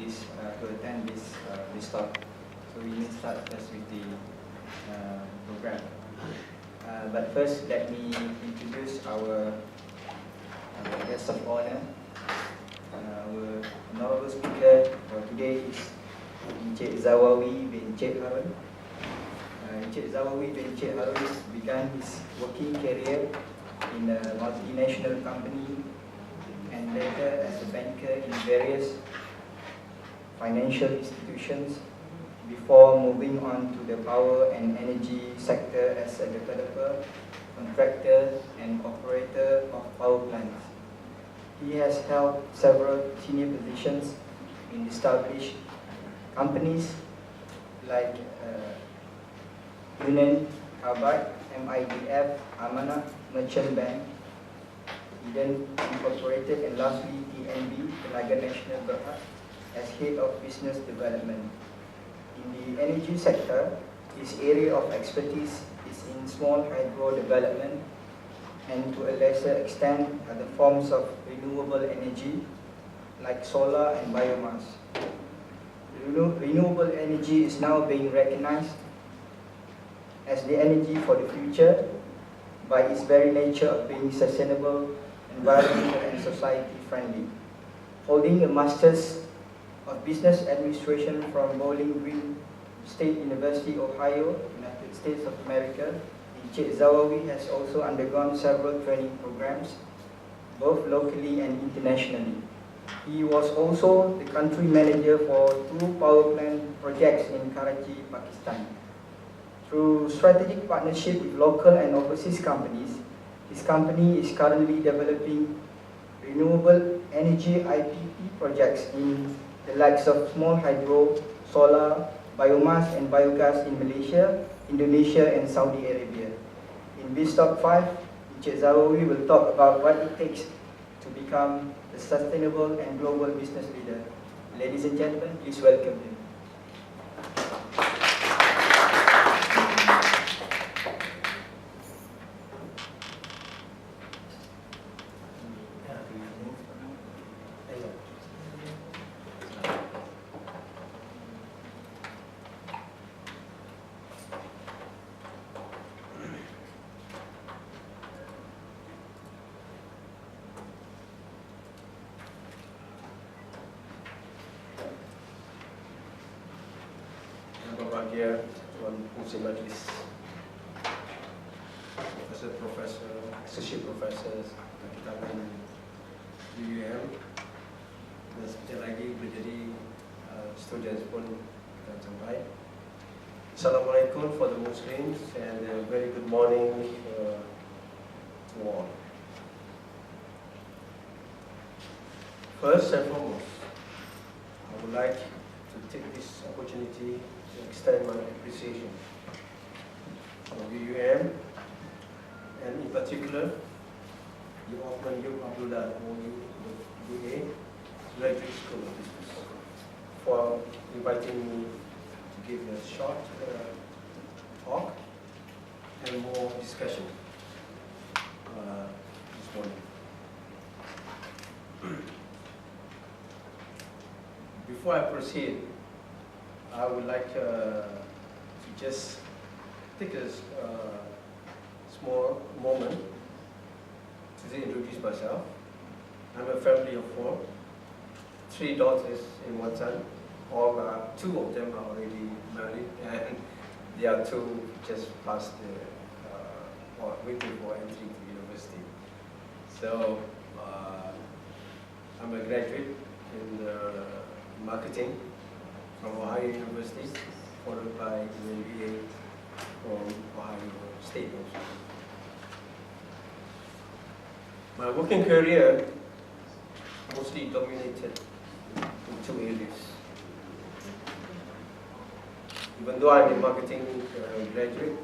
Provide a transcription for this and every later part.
to attend this talk. So we may start first with the program. But first, let me introduce our guest of honor. Our honorable speaker for today is Encik Zawawi bin Encik Harun. Encik Zawawi bin Encik Harun began his working career in a multinational company and later as a banker in various financial institutions before moving on to the power and energy sector as a developer, contractor and operator of power plants. He has held several senior positions in established companies like Union Carbide, MIDF, Amanah Merchant Bank, Eden Incorporated, and lastly TNB, Tenaga Nasional Berhad, as Head of Business Development. In the energy sector, his area of expertise is in small hydro development and to a lesser extent other forms of renewable energy like solar and biomass. Renewable energy is now being recognized as the energy for the future by its very nature of being sustainable, environmental and society friendly. Holding a Master's of Business Administration from Bowling Green State University, Ohio, United States of America, Encik Zawawi has also undergone several training programs, both locally and internationally. He was also the country manager for 2 power plant projects in Karachi, Pakistan. Through strategic partnership with local and overseas companies, his company is currently developing renewable energy IPP projects in the likes of small hydro, solar, biomass and biogas in Malaysia, Indonesia and Saudi Arabia. In BizTalk 5, Encik Zawawi will talk about what it takes to become a sustainable and global business leader. Ladies and gentlemen, please welcome him. Berbahagia Tuan Fungsi Majlis, Profesor, Associate Professors kita akan UUM dan sekejap lagi menjadi students pun akan sampai. Assalamualaikum for the Muslims and a very good morning to all. First and foremost, I would like to take this opportunity to extend my appreciation for UUM and in particular the Osman Yub Abdullah OUA Graduate School of Business for inviting me to give a short talk and more discussion this morning. Before I proceed, I would like to just take a small moment to introduce myself. I'm a family of 4, 3 daughters and 1 son. All 2 of them are already married, and the other 2 just passed or waiting for entry to university. So I'm a graduate in marketing from Ohio University, followed by an MBA from Ohio State. My working career mostly dominated in 2 areas. Even though I'm a marketing graduate,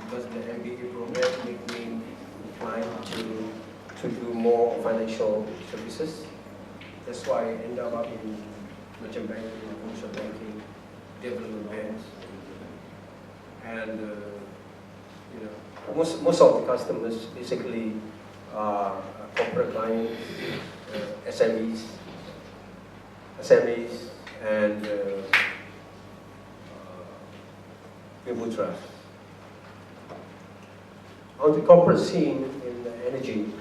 because the MBA program made me inclined to do more financial services. That's why I ended up in merchant banking, commercial banking, development banks, and most of the customers basically are corporate clients, SMEs, SMEs and people trust. On the corporate scene in energy,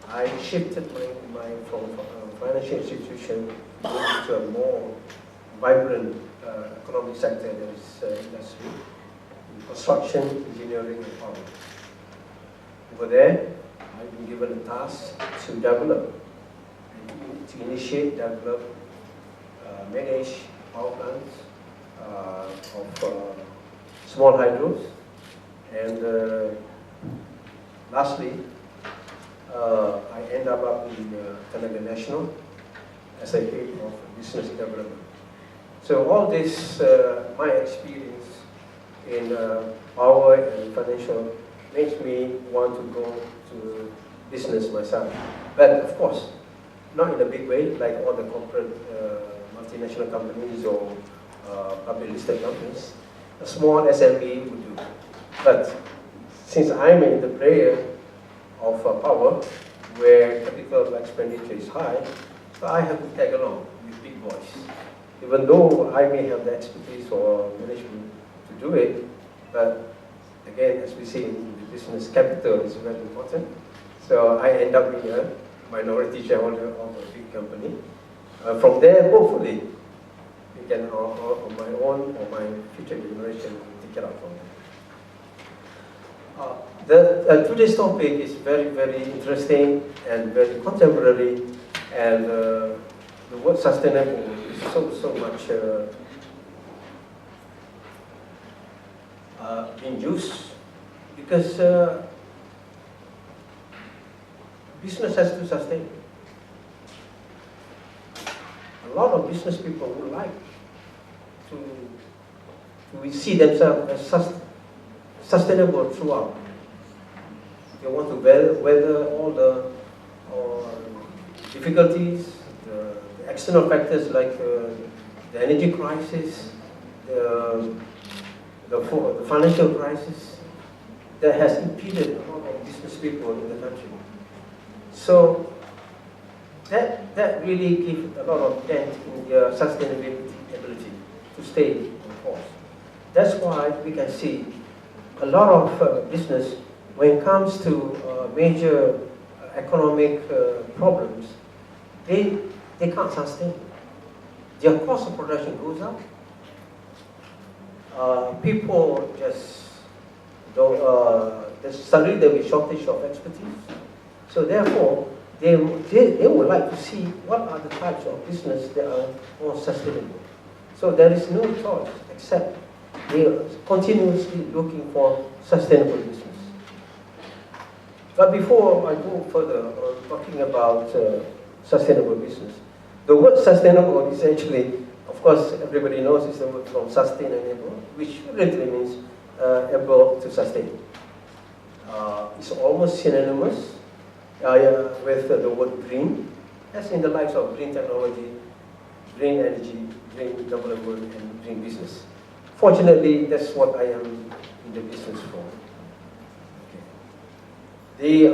I shifted my from financial institution into a more vibrant economic sector, that is industry, construction, engineering, and power. Over there, I've been given a task to develop, to initiate, develop, manage power plants of small hydros, and lastly, I end up in Tenaga National as a head of business development. So all this, my experience in power and financial makes me want to go to business myself. But of course, not in a big way like all the corporate multinational companies or public listed companies. A small SME would do. But since I'm in the player of power, where capital expenditure is high, so I have to tag along with big boys. Even though I may have the expertise or management to do it, but again, as we see in the business, capital is very important. So I end up being a minority shareholder of a big company. From there, hopefully, we can, on my own or my future generation, take it up from there. Today's topic is very, very interesting and very contemporary, and the word sustainable is so much being used because business has to sustain. A lot of business people would like to see themselves as sustainable throughout. They want to weather all the difficulties, the external factors like the energy crisis, the financial crisis that has impeded a lot of business people in the country. So that really gives a lot of dent in their sustainability ability to stay on course. That's why we can see a lot of business, when it comes to major economic problems, they can't sustain. Their cost of production goes up. People just don't, suddenly there will be shortage of expertise. So therefore, they would like to see what are the types of business that are more sustainable. So there is no choice except they are continuously looking for sustainable business. But before I go further on talking about sustainable business, the word sustainable is actually, of course, everybody knows it's the word from sustain and able, which literally means able to sustain. It's almost synonymous with the word green, as in the likes of green technology, green energy, green development, and green business. Fortunately, that's what I am in the business for. Okay.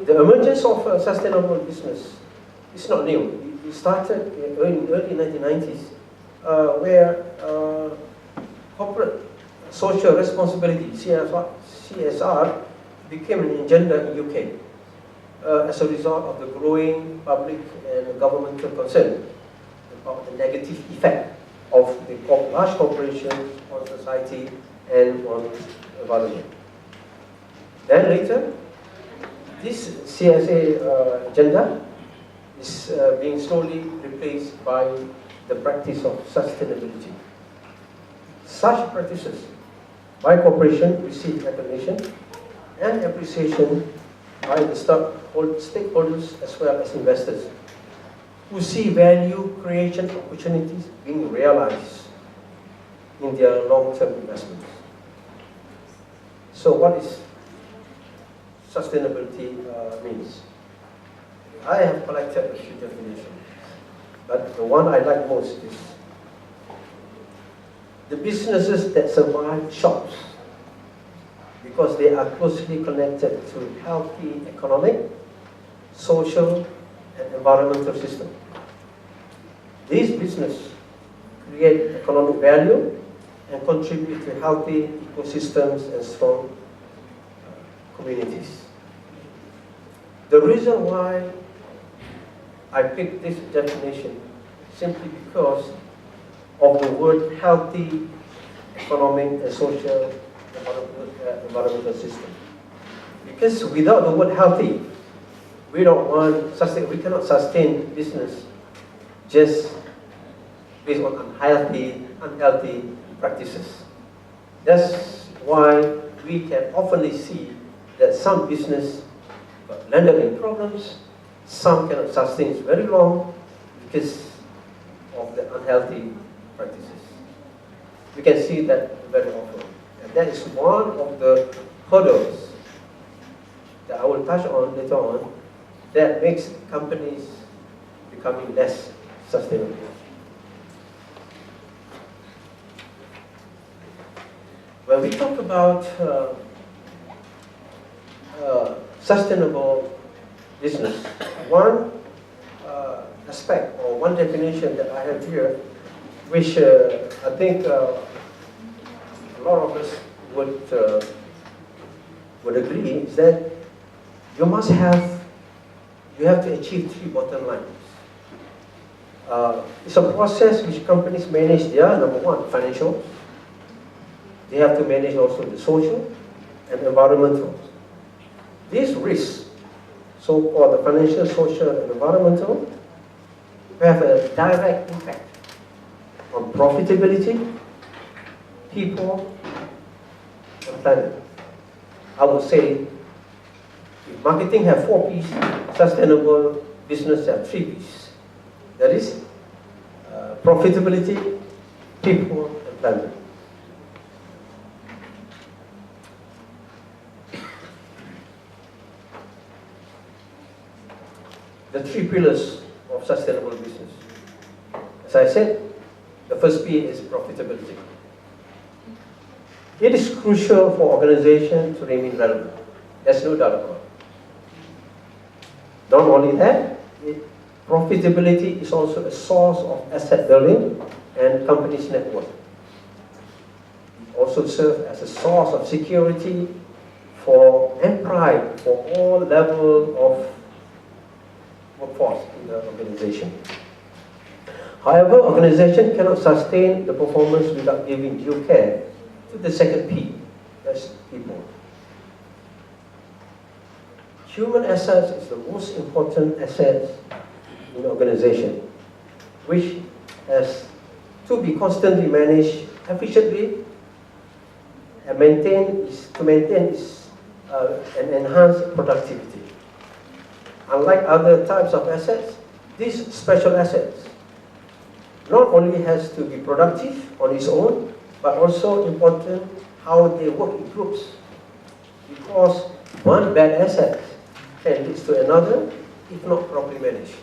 The emergence of sustainable business is not new. It started in early 1990s, where corporate social responsibility, CSR, became an agenda in UK as a result of the growing public and governmental concern about the negative effect of the large corporations on society and on environment. Then later, this CSA agenda is being slowly replaced by the practice of sustainability. Such practices by corporation receive recognition and appreciation by the stakeholders as well as investors, who see value creation opportunities being realized in their long-term investments. So what is sustainability means? I have collected a few definitions, but the one I like most is the businesses that survive shocks because they are closely connected to healthy economic, social, and environmental system. These businesses create economic value and contribute to healthy ecosystems and strong communities. The reason why I picked this definition simply because of the word healthy economic and social environmental system. Because without the word healthy, we cannot sustain business just based on unhealthy practices. That's why we can often see that some business landed in problems, some cannot sustain it very long because of the unhealthy practices. We can see that very often. And that is one of the hurdles that I will touch on later on that makes companies becoming less sustainable. When we talk about sustainable business, one aspect or one definition that I have here, which I think a lot of us would agree, is that you have to achieve three bottom lines. It's a process which companies manage their, number one, financial. They have to manage also the social and environmental. These risks, so-called the financial, social, and environmental, have a direct impact on profitability, people, and planet. I would say, if marketing have 4 P's, sustainable business have 3 P's. That is, profitability, people, and planet. The 3 pillars of sustainable business. As I said, the first P is profitability. It is crucial for organizations to remain relevant. There's no doubt about it. Not only that, profitability is also a source of asset building and company's net worth. It also serves as a source of security and pride for all levels of workforce in the organization. However, organization cannot sustain the performance without giving due care to the second P, that's people. Human assets is the most important asset in the organization, which has to be constantly managed efficiently and maintain and enhance productivity. Unlike other types of assets, these special assets not only has to be productive on its own, but also important how they work in groups. Because one bad asset can lead to another if not properly managed.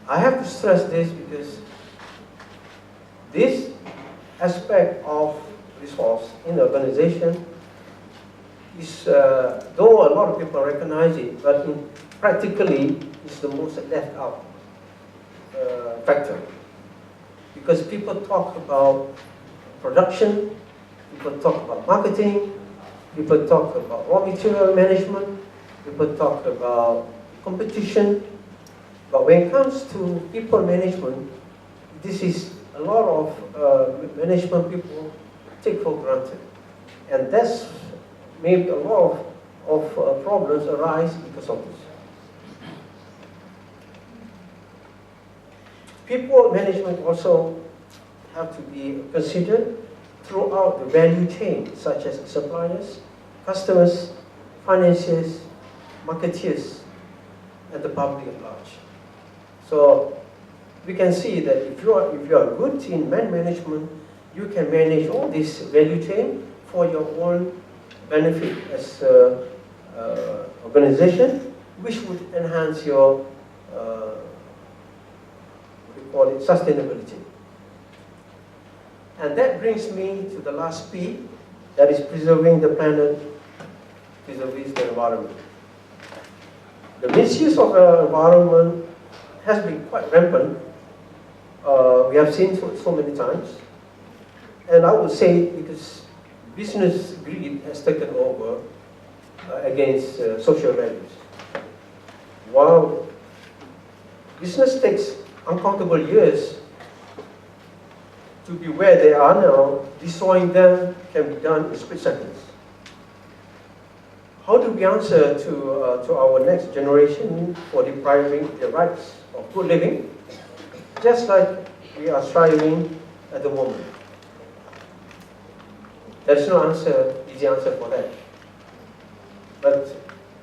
I have to stress this because this aspect of resource in the organization is, though a lot of people recognize it, but practically it's the most left out factor. Because people talk about production, people talk about marketing, people talk about raw material management, people talk about competition, but when it comes to people management, this is a lot of management people take for granted. And that's maybe a lot of problems arise because of this. People management also have to be considered throughout the value chain, such as suppliers, customers, financiers, marketeers, and the public at large. So we can see that if you are good in management, you can manage all this value chain for your own benefit as an organization, which would enhance your call it sustainability. And that brings me to the last P, that is preserving the planet, preserving the environment. The misuse of the environment has been quite rampant we have seen so many times. And I would say because business greed has taken over against social values. While business takes uncountable years to be where they are now, destroying them can be done in split seconds. How do we answer to our next generation for depriving their rights of good living, just like we are striving at the moment? There's no easy answer for that. But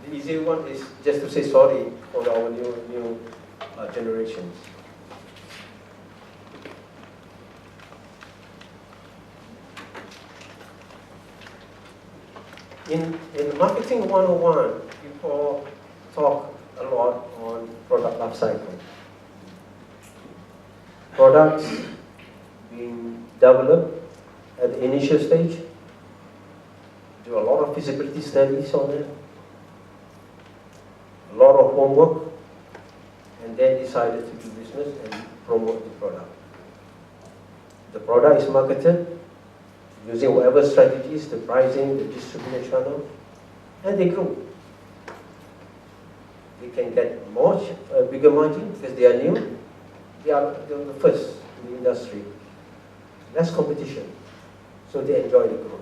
the easy one is just to say sorry for our new generations. In Marketing 101, people talk a lot on product life cycle. Products being developed at the initial stage, do a lot of feasibility studies on it, a lot of homework, and then decided to do business and promote the product. The product is marketed using whatever strategies, the pricing, the distribution channel, and they grow. They can get much bigger margin because they are new. They are the first in the industry. Less competition, so they enjoy the growth.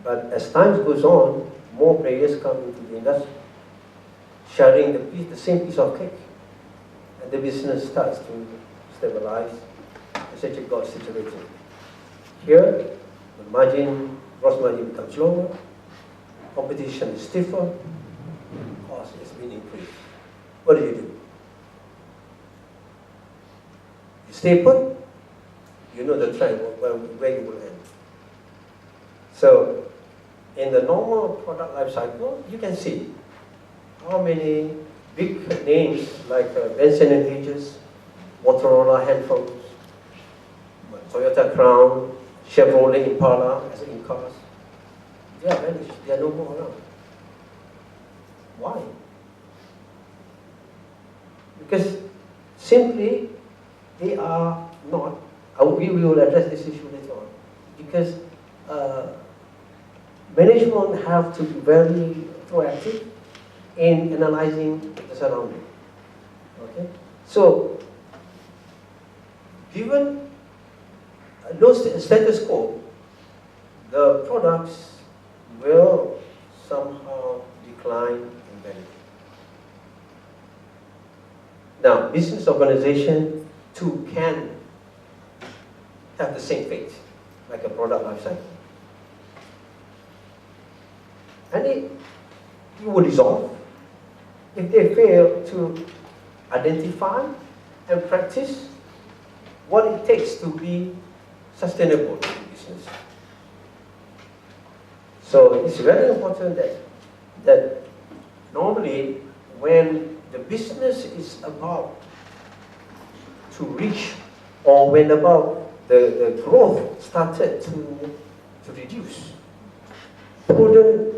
But as time goes on, more players come into the industry, sharing the same piece of cake, and the business starts to stabilize, as it got situated. Here, the gross margin becomes lower, competition is stiffer, cost has been increased. What do? You stay put, you know the trend, where you will end. So, in the normal product life cycle, you can see how many big names like Benson and Hedges, Motorola handphones, Toyota Crown, Chevrolet Impala as in cars. They are vanished. They are no more around. Why? Because simply they are not. We will address this issue later on. Because management have to be very proactive in analyzing the surrounding. Okay? So, given no status quo, the products will somehow decline in value. Now, business organization too can have the same fate, like a product life cycle. And it will dissolve if they fail to identify and practice what it takes to be sustainable in business. So it's very important that normally when the business is about to reach, or when about the growth started to reduce, prudent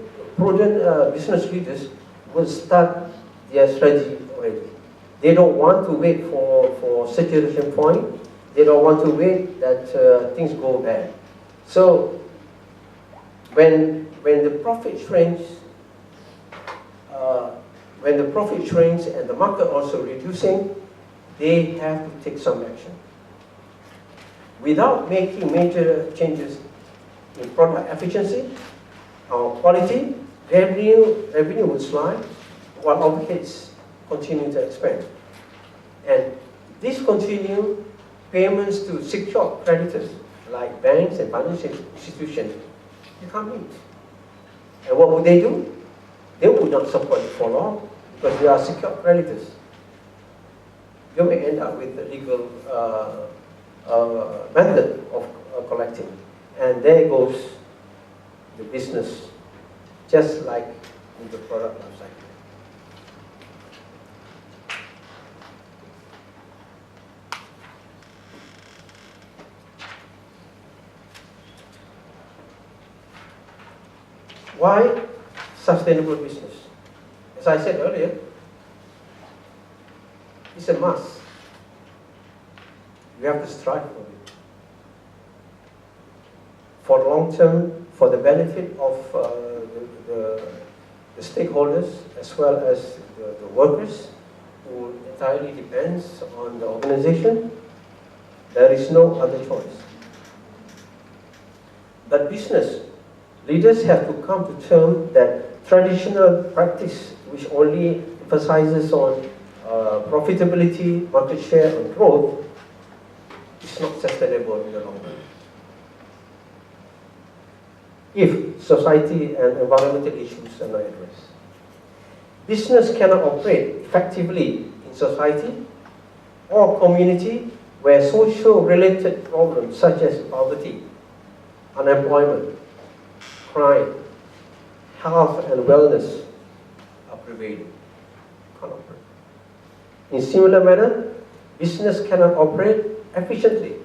business leaders will start their strategy already. They don't want to wait for saturation point. They don't want to wait that things go bad. So when the profit shrinks, and the market also reducing, they have to take some action. Without making major changes in product efficiency or quality, revenue will slide while overheads continue to expand. And discontinue payments to secured creditors like banks and financial institutions. You can't meet. And what would they do? They would not support it for long because they are secured creditors. You may end up with the legal method of collecting. And there goes the business, just like in the product life cycle. Why sustainable business? As I said earlier, it's a must. We have to strive for it. For long term, for the benefit of the stakeholders as well as the workers who entirely depends on the organization, there is no other choice. But business leaders have to come to terms that traditional practice, which only emphasizes on profitability, market share, and growth, is not sustainable in the long run. If society and environmental issues are not addressed. Business cannot operate effectively in society or community where social-related problems such as poverty, unemployment, crime, health and wellness are prevailing. Cannot operate. In similar manner, business cannot operate efficiently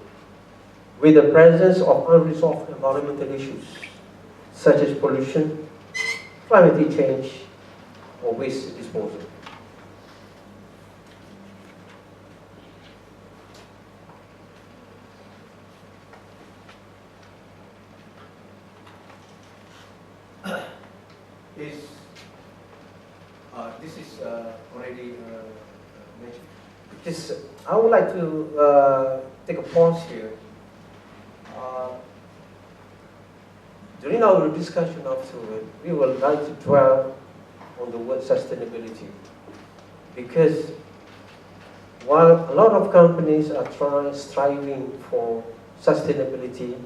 with the presence of unresolved environmental issues such as pollution, climate change, or waste disposal. This is already mentioned. I would like to take a pause here. During our discussion afterward, we would like to dwell on the word sustainability, because while a lot of companies are striving for sustainability,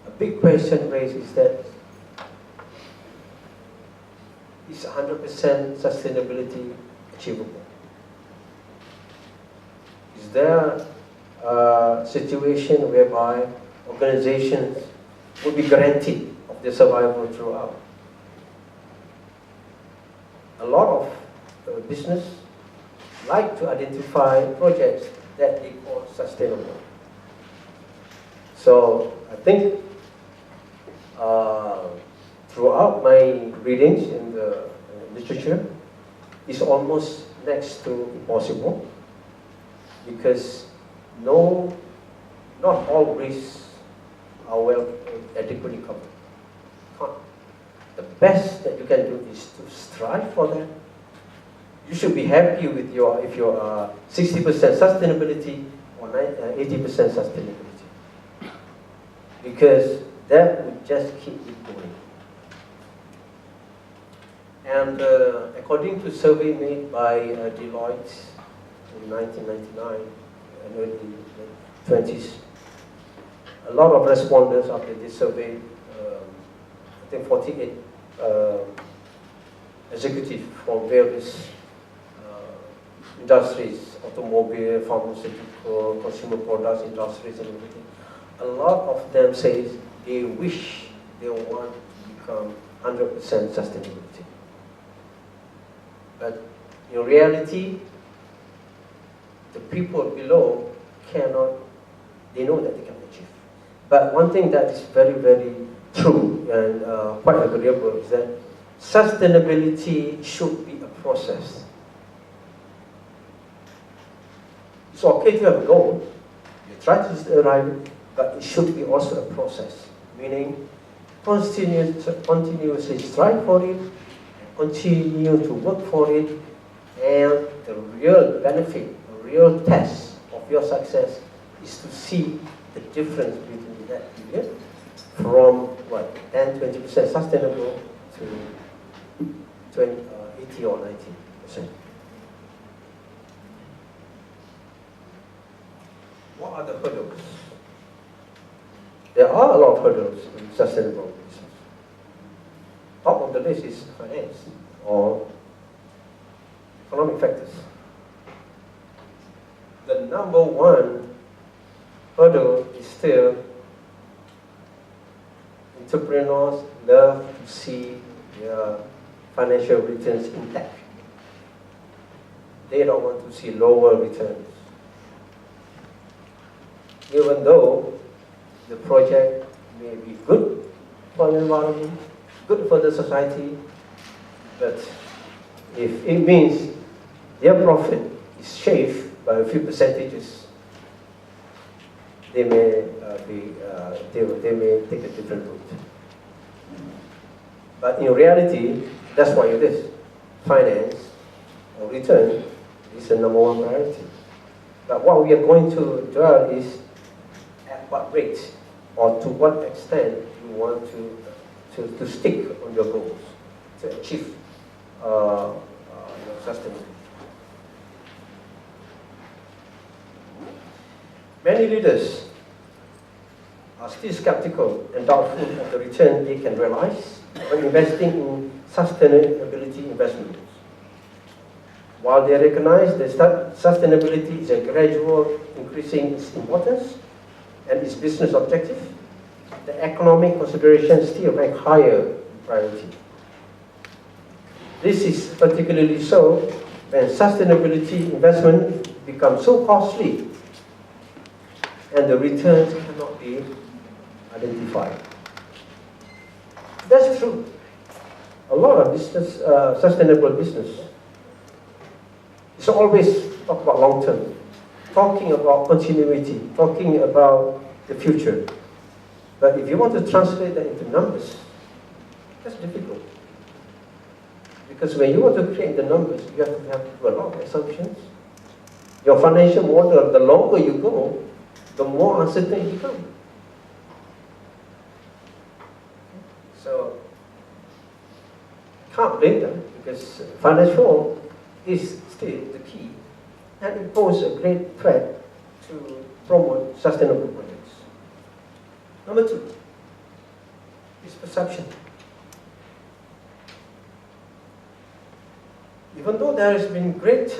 a big question raised is that is 100% sustainability achievable? Is there a situation whereby organizations would be guaranteed of their survival throughout? A lot of business like to identify projects that they call sustainable. So I think throughout my readings in the literature, it's almost next to impossible, because not all risks are well adequately covered. The best that you can do is to strive for that. You should be happy with if you're 60% sustainability or 80% sustainability, because that would just keep it going. And according to a survey made by Deloitte in 1999 and early 20s, a lot of respondents after this survey, I think 48 executives from various industries, automobile, pharmaceutical, consumer products industries and everything, a lot of them say they wish they want to become 100% sustainability. But in reality, the people below cannot, they know that they can achieve. But one thing that is very, very true and quite agreeable is that sustainability should be a process. It's okay to have a goal, you try to arrive at it, but it should be also a process, meaning continuously strive for it, continue to work for it, and the real benefit, the real test of your success is to see the difference between that period from 10-20% sustainable to 80 or 90%. What are the hurdles? There are a lot of hurdles in sustainable business. Top of the list is finance or economic factors. The number one hurdle is still entrepreneurs love to see their financial returns intact. They don't want to see lower returns. Even though the project may be good for the environment, good for the society, but if it means their profit is shaved by a few percentages, they may they may take a different route. But in reality, that's what it is. Finance or return is the number one priority. But what we are going to dwell is at what rate or to what extent you want to stick on your goals to achieve sustainability. Many leaders are still skeptical and doubtful of the return they can realize when investing in sustainability investments. While they recognize that sustainability is a gradual increasing its importance and its business objective, the economic considerations still rank higher priority. This is particularly so when sustainability investment becomes so costly and the returns cannot be identified. That's true. A lot of business, sustainable business, it's always talk about long term, talking about continuity, talking about the future. But if you want to translate that into numbers, that's difficult. Because when you want to create the numbers, you have to do a lot of assumptions. Your financial model, the longer you go, the more uncertain you become. So, can't blame them because financial is still the key and it poses a great threat to promote sustainable projects. Number two is perception. Even though there has been great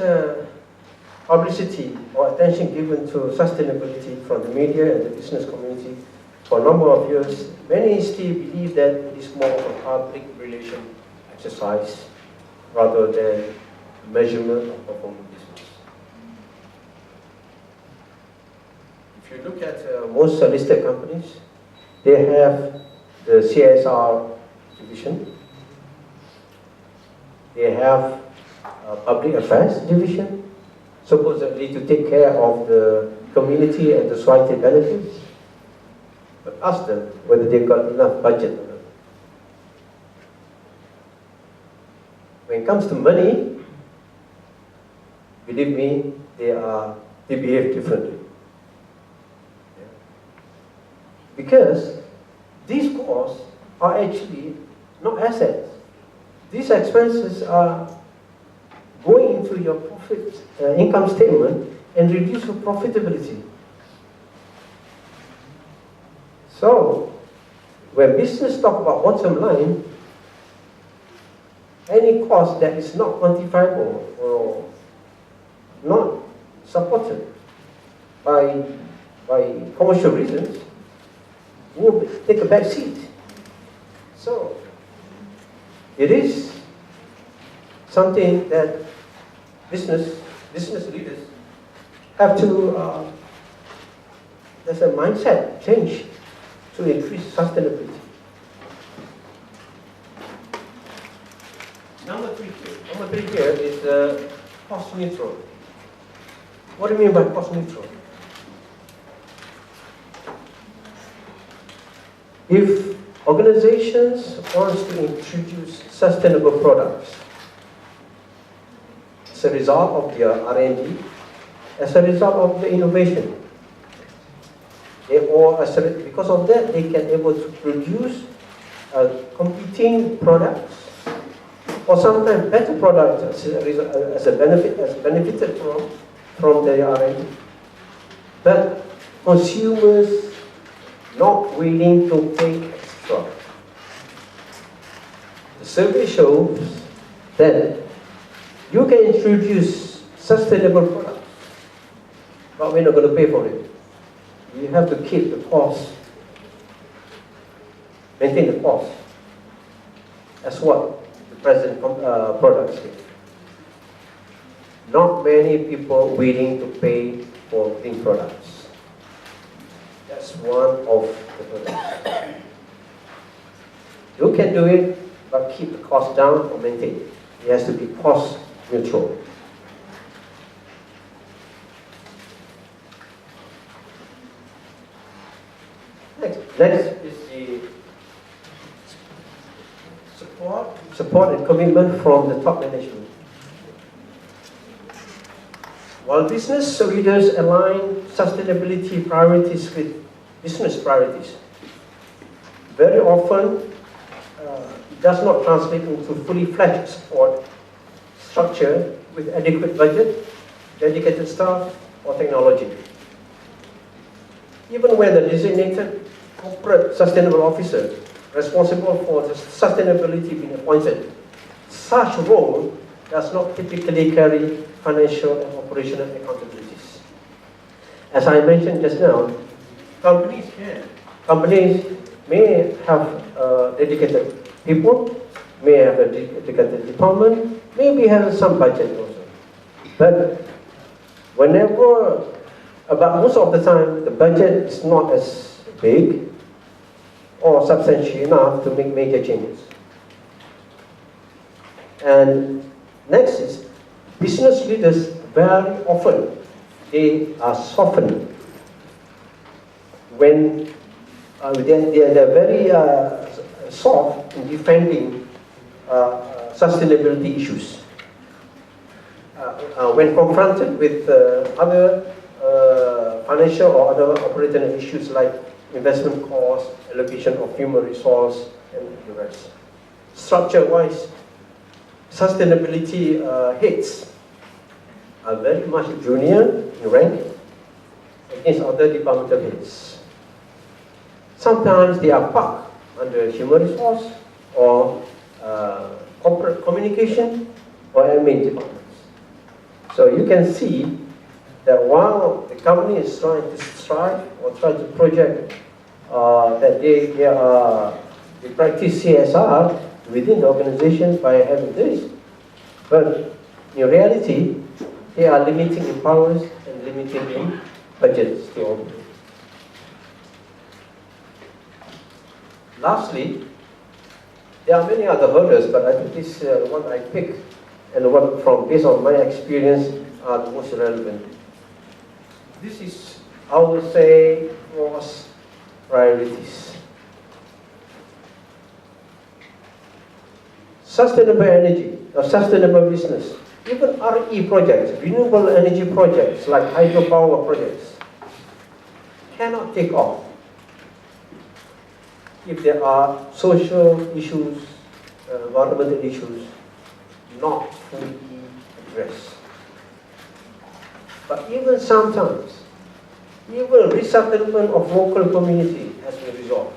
publicity or attention given to sustainability from the media and the business community for a number of years, many still believe that it is more of a public relation exercise rather than measurement of performing business. If you look at most listed companies, they have the CSR division, they have a public affairs division, supposedly to take care of the community and the society benefits. But ask them whether they've got enough budget or not. When it comes to money, believe me, they behave differently. Yeah. Because these costs are actually not assets. These expenses are going into your profit income statement and reduce your profitability. So, when business talk about bottom line, any cost that is not quantifiable or not supported by commercial reasons will take a back seat. So, it is something that business leaders have to, there's a mindset change to increase sustainability. Number three here is cost neutral. What do you mean by cost neutral? If organizations want to introduce sustainable products as a result of their R&D, as a result of the innovation, because of that, they can able to produce competing products, or sometimes better products as benefited from their R&D. But consumers not willing to pay extra. The survey shows that you can introduce sustainable products, but we're not going to pay for it. You have to keep the cost, maintain the cost. That's what the present products do. Not many people willing to pay for green products. That's one of the products. You can do it, but keep the cost down or maintain it. It has to be cost neutral. Next is the support and commitment from the top management. While business leaders align sustainability priorities with business priorities, very often it does not translate into fully fledged support structure with adequate budget, dedicated staff, or technology. Even when the designated corporate sustainable officer responsible for the sustainability being appointed, such role does not typically carry financial and operational accountabilities. As I mentioned just now, companies may have dedicated people, may have a dedicated department, maybe have some budget also. But most of the time, the budget is not as big or substantial enough to make major changes. And next is, business leaders very often, they are softened when they're very soft in defending sustainability issues. When confronted with other financial or other operational issues like investment costs, allocation of human resource, and the rest. Structure-wise, sustainability heads are very much junior in rank against other departmental heads. Sometimes they are parked under human resource or corporate communication or admin departments. So you can see that while the company is trying to strive or try to project that they practice CSR within the organization by having this, but in reality, they are limiting in powers and limiting in budgets to operate. Lastly, there are many other hurdles, but I think this one I picked and one from based on my experience are the most relevant. This is, I would say, was priorities. Sustainable energy, or sustainable business, even RE projects, renewable energy projects like hydropower projects, cannot take off if there are social issues, environmental issues not fully addressed. But even sometimes, even resettlement of local community has been resolved.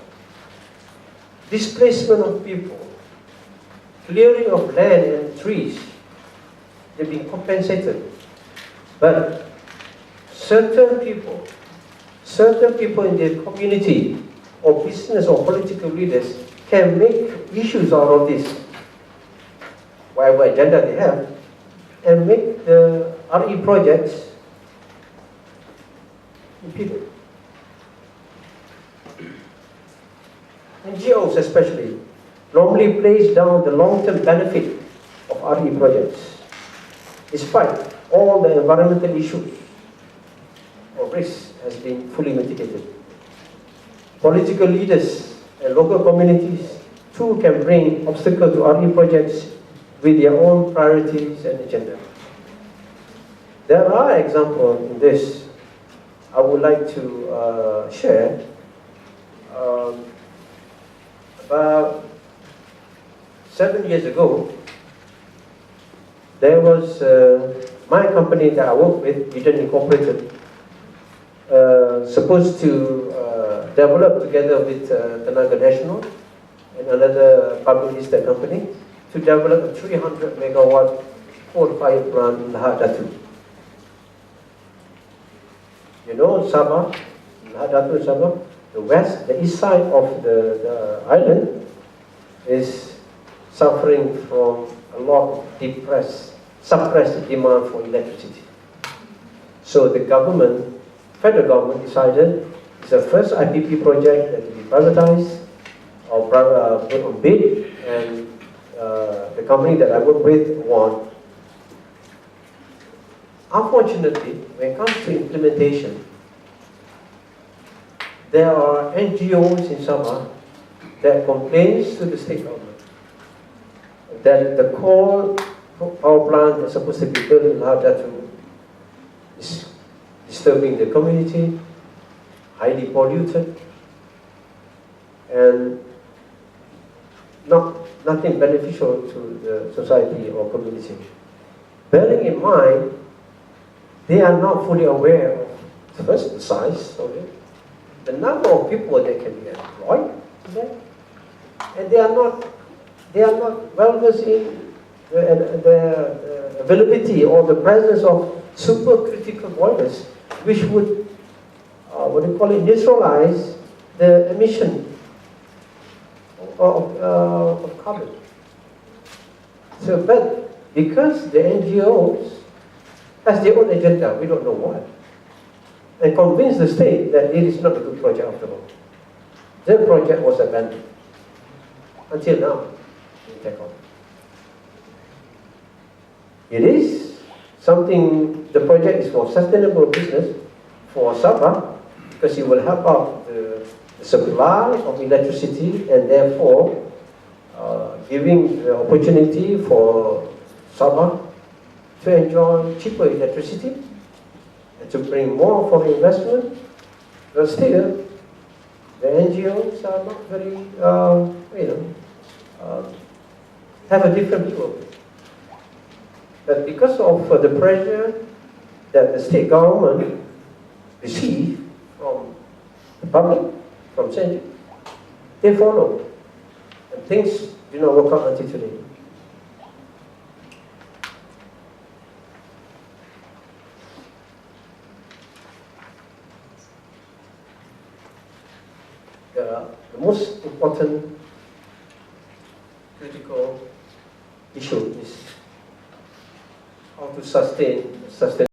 Displacement of people, clearing of land and trees, they've been compensated. But certain people in the community or business or political leaders can make issues out of this, whatever agenda they have, and make the RE projects impeded. NGOs especially normally place down the long-term benefit of RE projects, despite all the environmental issues or risks has been fully mitigated. Political leaders and local communities too can bring obstacles to RE projects with their own priorities and agenda. There are examples in this I would like to share. About 7 years ago, there was my company that I work with, Eden Incorporated, supposed to develop together with Tenaga Nasional and another public listed company to develop a 300 megawatt coal-fired plant in Lahad Datu. You know Sabah, Lahad Datu, Sabah, the east side of the island is suffering from a lot of suppressed demand for electricity. So the government, federal government decided it's the first IPP project that will be privatized or put on bid, and the company that I work with won. Unfortunately, when it comes to implementation, there are NGOs in Sabah that complains to the state government that the coal power plant that's supposed to be built in Lahadatu is disturbing the community, highly polluted, and nothing beneficial to the society or community. Bearing in mind, they are not fully aware of, first, the size of it, the number of people that can be employed there, and they are not well versed in the availability or the presence of supercritical boilers, which would, neutralize the emission of carbon. So, but because the NGOs has their own agenda, we don't know what, and convince the state that it is not a good project after all. The project was abandoned until now. It is something, the project is for sustainable business for Sabah, because it will help out the supply of electricity and therefore giving the opportunity for Sabah to enjoy cheaper electricity and to bring more foreign investment. But still, the NGOs are not very, have a different view of it. But because of the pressure that the state government receive from the public, from Senate, they follow. And things do not work out until today. The most important critical issue is how to sustain